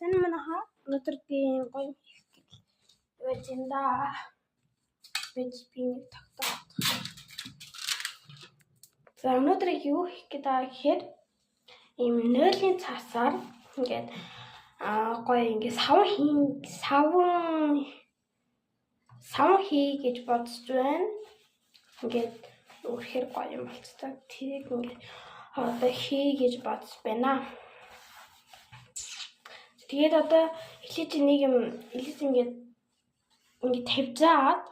Сайн манайха өнөөдрийн гоё байж энэ бич би нэг тогтоох. За өнөөдөр юу хийх гэдэг гэхээр ийм нойлын цаасаар ингээд гоё ингээд савн хий гэж бодож байна. Ингээд өөрөөр гоё юм болцдог. Тэрийг ингээд одоо хий гэж бодож байна. Тэгээд одоо эхлээд нэг юм ингээд тавьжаад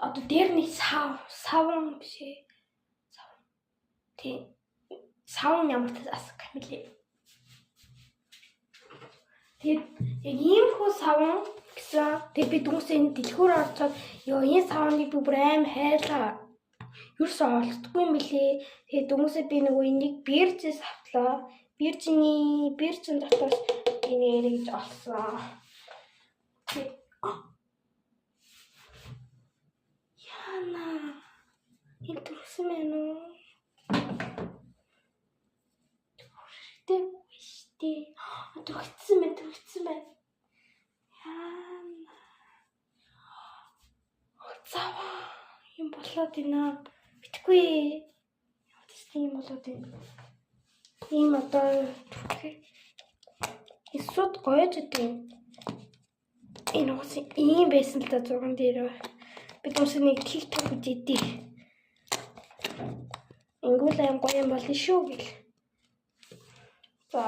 одоо дээр нэг савн биш ээ. Савн ямар тасах юм бэ? Тэгээд яг ийм хүү савн гэсэн. Тэгээд би дүнсээ энэ дэлгүүр орцоод энэ савныг би бүр аим хайрлаа. Юурсаа олддгүй юм билээ. Тэгээд дүнсээ би нөгөө энийг биржээс автлаа. Биржин дотоос энэ эргэж олсон. Яна. Энэ төрсөн мэн үү? Төрсөн байна. Яна. Цаваа. Юм болоод байна. Битгүй. Юм болоод байна. Ийм одоо эсвэл гоёж идэв. Энэ уус ийм байсан л да 6 дээр. Бид уусаа нэг TikTok үзээдээ. Ингүүл аим гоё юм болно шүү гэл. За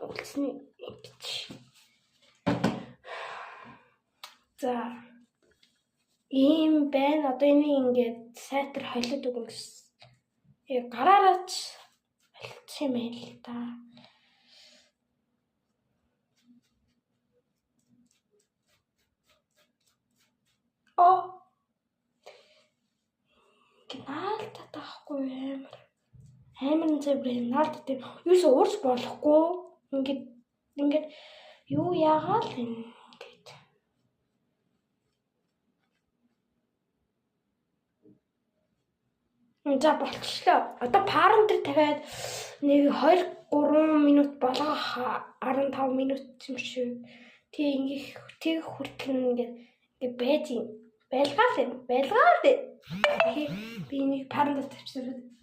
үлсний бич. За ийм байна. Одоо энийг ингээд сайтар холиод өгнө гэсэн. Гараараач юм л та. Гнаалт таахгүй амар зэврээ наалт гэдэг. Юус уурч болохгүй. Ингээд юу яагаад ингээд. За болчихлоо. Одоо парам дээр тавиад нэг 2-3 минут болгоо 15 минут юм шиг. Тэг хүртэл ингээд байж юм. Байлгаа. Би нэг парам дээр тавьчихсан.